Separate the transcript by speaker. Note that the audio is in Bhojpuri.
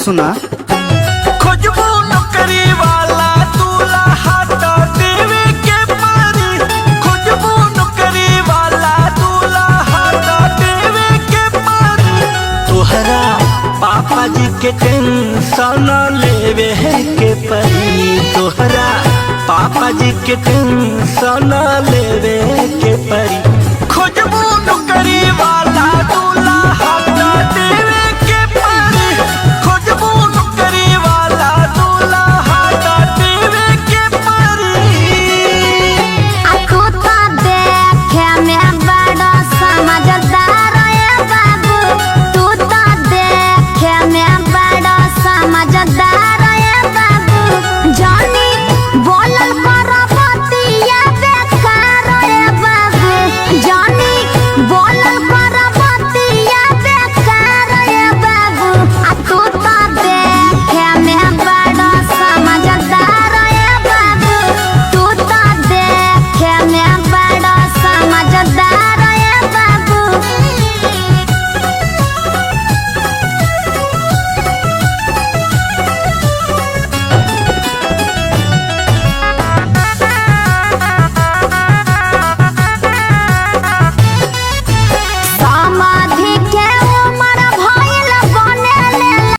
Speaker 1: सुना।
Speaker 2: खोजबू नौकरी वाला दूल्हा तो देवे के परी, खोजबू नौकरी वाला दूल्हा तो देवे के परी। तोहरा पापा जी के टेंशन लेवे के परी, तोहरा पापा जी के टेंशन लेवे के परी।